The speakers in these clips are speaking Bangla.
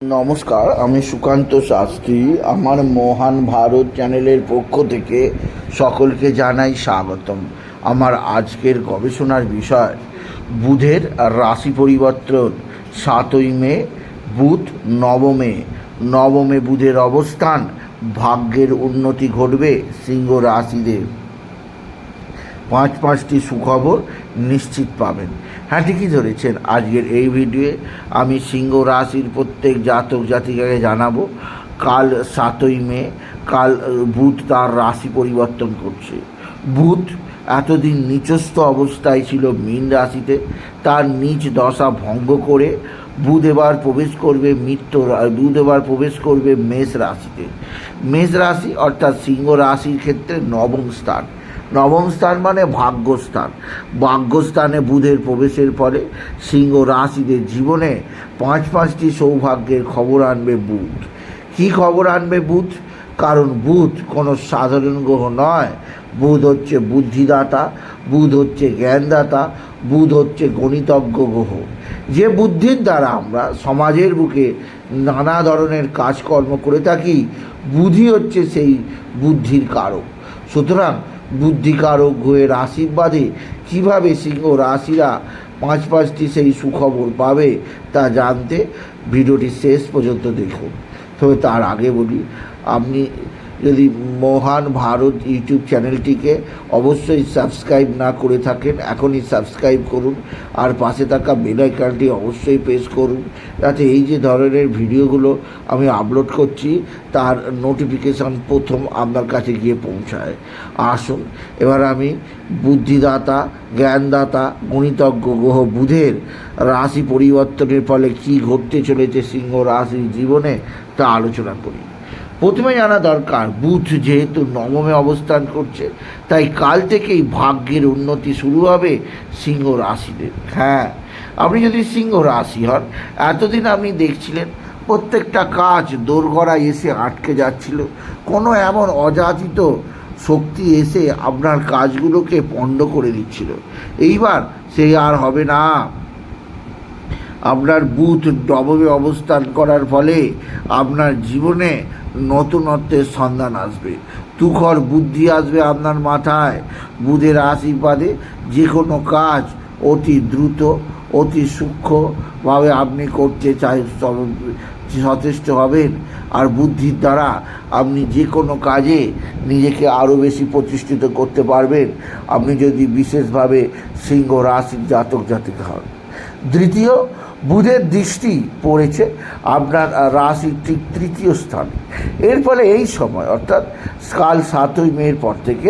নমস্কার, আমি সুকান্ত শাস্ত্রী। আমার মহান ভারত চ্যানেলের পক্ষ থেকে সকলকে জানাই স্বাগতম। আমার আজকের গবেষণার বিষয় বুধের রাশি পরিবর্তন। 7ই মে বুধ নবমে বুধের অবস্থান, ভাগ্যের উন্নতি ঘটবে সিংহ রাশিদের। পাঁচটি সুখবর নিশ্চিত পাবেন। হ্যাঁ, ঠিকই ধরেছেন। আজকের এই ভিডিওয়ে আমি সিংহ রাশির প্রত্যেক জাতক জাতিকাকে জানাবো কাল 7ই মে কাল বুধ তার রাশি পরিবর্তন করছে। বুধ এতদিন নিচস্থ অবস্থায় ছিল মীন রাশিতে, তার নিজ দশা ভঙ্গ করে বুধ এবার প্রবেশ করবে মেষ রাশিতে। মেষ রাশি অর্থাৎ সিংহ রাশির ক্ষেত্রে নবম স্থান মানে ভাগ্যস্থানে বুধের প্রবেশের ফলে সিংহ রাশিদের জীবনে পাঁচটি সৌভাগ্যের খবর আনবে বুধ। কী খবর আনবে বুধ? কারণ বুধ কোনো সাধারণ গ্রহ নয়। বুধ হচ্ছে বুদ্ধিদাতা, বুধ হচ্ছে জ্ঞানদাতা, বুধ হচ্ছে গণিতজ্ঞ গ্রহ। যে বুদ্ধির দ্বারা আমরা সমাজের বুকে নানা ধরনের কাজকর্ম করে থাকি, বুধই হচ্ছে সেই বুদ্ধির কারক। সুতরাং বুদ্ধিকারক গ্রহের আশীর্বাদে কীভাবে সিংহ রাশিরা পাঁচটি সেই সুখবর পাবে তা জানতে ভিডিওটি শেষ পর্যন্ত দেখুন। তবে তার আগে বলি, আপনি যদি মহান ভারত ইউটিউব চ্যানেলটিকে অবশ্যই সাবস্ক্রাইব না করে থাকেন, এখনই সাবস্ক্রাইব করুন। আর পাশে থাকা বেল আইকনটি অবশ্যই প্রেস করুন, যাতে এই যে ধরনের ভিডিওগুলো আমি আপলোড করছি তার নোটিফিকেশান প্রথম আপনার কাছে গিয়ে পৌঁছায়। আসুন এবার আমি বুদ্ধিদাতা, জ্ঞানদাতা, গণিতজ্ঞ গ্রহ বুধের রাশি পরিবর্তনের ফলে কী ঘটতে চলেছে সিংহ রাশির জীবনে তা আলোচনা করি। প্রথমে জানা দরকার, বুধ যেহেতু নবমে অবস্থান করছে, তাই কাল থেকেই ভাগ্যের উন্নতি শুরু হবে সিংহ রাশিদের। হ্যাঁ, আপনি যদি সিংহ রাশি হন, এতদিন আপনি দেখছিলেন প্রত্যেকটা কাজ দোরগড়ায় এসে আটকে যাচ্ছিল। কোনো এমন অযাচিত শক্তি এসে আপনার কাজগুলোকে পণ্ড করে দিচ্ছিল। এইবার সেই আর হবে না। আপনার বুধ নবমে অবস্থান করার ফলে আপনার জীবনে নতুনত্বের সন্ধান আসবে, তুখর বুদ্ধি আসবে আপনার মাথায়। বুধের আশীর্বাদে যে কোনো কাজ অতি দ্রুত, অতি সূক্ষ্মভাবে আপনি করতে সচেষ্ট হবেন। আর বুদ্ধির দ্বারা আপনি যে কোনো কাজে নিজেকে আরও বেশি প্রতিষ্ঠিত করতে পারবেন, আপনি যদি বিশেষভাবে সিংহ রাশির জাতক জাতিকা হন। দ্বিতীয়, বুধের দৃষ্টি পড়েছে আপনার রাশির ঠিক তৃতীয় স্থানে। এর ফলে এই সময় অর্থাৎ কাল 7ই মের পর থেকে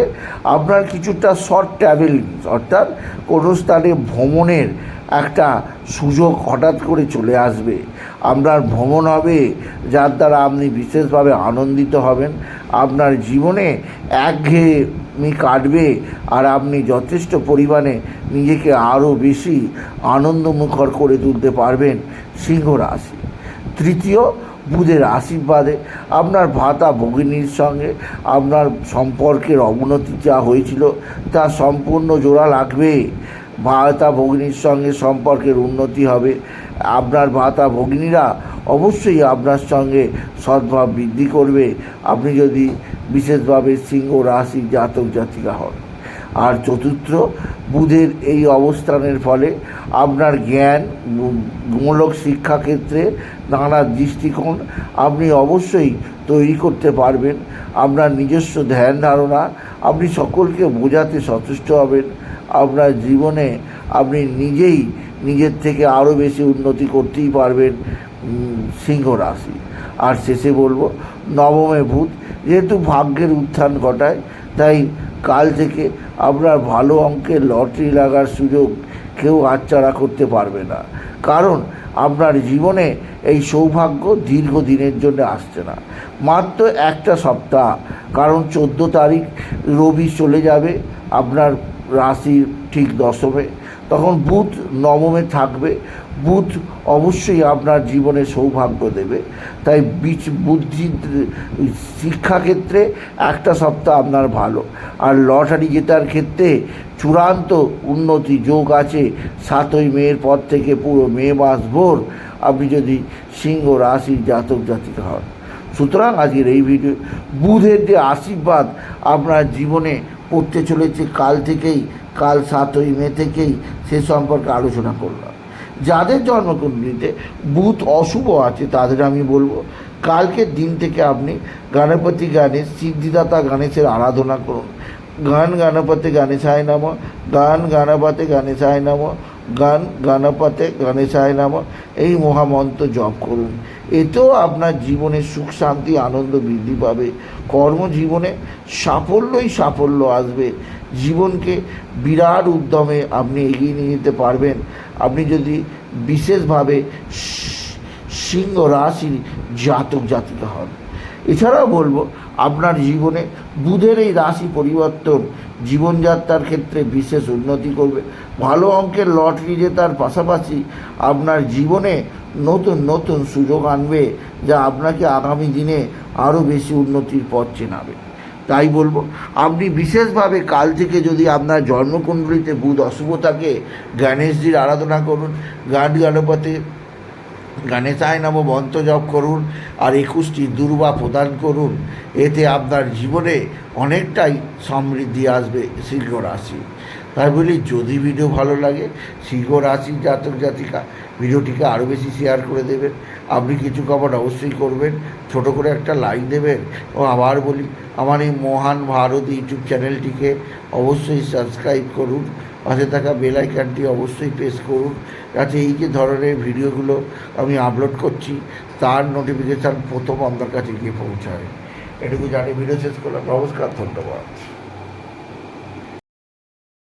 আপনার কিছুটা শর্ট ট্রাভেলিং অর্থাৎ কোনো স্থানে ভ্রমণের একটা সুযোগ হঠাৎ করে চলে আসবে। আপনার ভ্রমণ হবে যার দ্বারা আপনি বিশেষভাবে আনন্দিত হবেন। আপনার জীবনে একঘেয়েমি কাটবে আর আপনি যথেষ্ট পরিমাণে নিজেকে আরও বেশি আনন্দমুখর করে তুলতে পারবেন সিংহ রাশি। তৃতীয়, বুধের আশীর্বাদে আপনার ভাতা ভগিনীর সঙ্গে আপনার সম্পর্কের অবনতি যা হয়েছিল তা সম্পূর্ণ জোড়া লাগবে। ভাতা ভগিনীর সঙ্গে সম্পর্কের উন্নতি হবে। আপনার ভাতা ভগিনীরা অবশ্যই আপনার সঙ্গে সদ্ভাব বৃদ্ধি করবে, আপনি যদি বিশেষভাবে সিংহ রাশির জাতক জাতিকা হন। আর চতুর্থ, বুধের এই অবস্থানের ফলে আপনার জ্ঞানমূলক শিক্ষাক্ষেত্রে নানা দৃষ্টিকোণ আপনি অবশ্যই তৈরি করতে পারবেন। আপনার নিজস্ব ধ্যান ধারণা আপনি সকলকে বোঝাতে সচেষ্ট হবেন। আপনার জীবনে আপনি নিজের থেকে আরও বেশি উন্নতি করতেই পারবেন সিংহ রাশি। আর শেষে বলবো, নবমে বুধ যেহেতু ভাগ্যের উত্থান ঘটায়, তাই কাল থেকে আপনার ভালো অঙ্কের লটারি লাগার সুযোগ কেউ হাতছাড়া করতে পারবে না। কারণ আপনার জীবনে এই সৌভাগ্য দীর্ঘদিনের জন্য আসছে না, মাত্র একটা সপ্তাহ। কারণ 14 তারিখ রবি চলে যাবে আপনার রাশির ঠিক দশমে, তখন বুধ নবমে থাকবে। বুধ অবশ্যই আপনার জীবনে সৌভাগ্য দেবে। তাই বুদ্ধি শিক্ষাক্ষেত্রে একটা সপ্তাহ আপনার ভালো। আর লটারি জেতার ক্ষেত্রে চূড়ান্ত উন্নতি যোগ আছে 7ই মের পর থেকে পুরো মে মাস ভোর আপনি যদি সিংহ রাশির জাতক জাতিকা হন। সুতরাং আজকের এই ভিডিও বুধের যে আশীর্বাদ আপনার জীবনে পড়তে চলেছে কাল 7ই মে থেকেই সে সম্পর্কে আলোচনা করলাম। যাদের জন্মকুণ্ডলিতে বুধ অশুভ আছে তাদের আমি বলবো কালকের দিন থেকে আপনি গণপতি গণেশ সিদ্ধিদাতা গণেশের আরাধনা করুন। গণপতি গণেশায় নমঃ, গণপতি গণেশায় নমঃ, গণপতি গণেশায় নমঃ এই মহামন্ত্র জপ করুন। এতেও আপনার জীবনে সুখ শান্তি আনন্দ বৃদ্ধি পাবে। কর্মজীবনে সাফল্য আসবে। জীবনকে বিরাট উদ্যমে আপনি এগিয়ে নিয়ে যেতে পারবেন আপনি যদি বিশেষভাবে সিংহ রাশির জাতক জাতিকা হন। এছাড়াও বলবো আপনার জীবনে বুধের এই রাশি পরিবর্তন জীবনযাত্রার ক্ষেত্রে বিশেষ উন্নতি করবে। ভালো অঙ্কের লটারি জেতার পাশাপাশি আপনার জীবনে নতুন সুযোগ আনবে, যা আপনাকে আগামী দিনে আরও বেশি উন্নতির পথ চেনাবে। তাই বলবো আপনি বিশেষভাবে কাল থেকে যদি আপনার জন্মকুণ্ডলিতে বুধ অশুভ থাকে গণেশজির আরাধনা করুন, গণপতি গণেশায় নমঃ মন্ত্র জপ করুন আর 21টি দুর্বা প্রদান করুন। এতে আপনার জীবনে অনেকটাই সমৃদ্ধি আসবে সিংহ রাশি। তাই বলি যদি ভিডিও ভালো লাগে সিংহ রাশির জাতক জাতিকা ভিডিওটিকে আরও বেশি শেয়ার করে দেবেন। আপনি কিছু কমেন্ট অবশ্যই করবেন, ছোট করে একটা লাইক দেবেন। ও আবার বলি আমার এই মহান ভারত ইউটিউব চ্যানেলটিকে অবশ্যই সাবস্ক্রাইব করুন, পাশে থাকা বেল আইকনটি অবশ্যই প্রেস করুন যাতে এই যে ধরনের ভিডিওগুলো আমি আপলোড করছি তার নোটিফিকেশান প্রথম আপনার কাছে গিয়ে পৌঁছায়। এটুকু জানি ভিডিও শেষ করলাম। নমস্কার, ধন্যবাদ।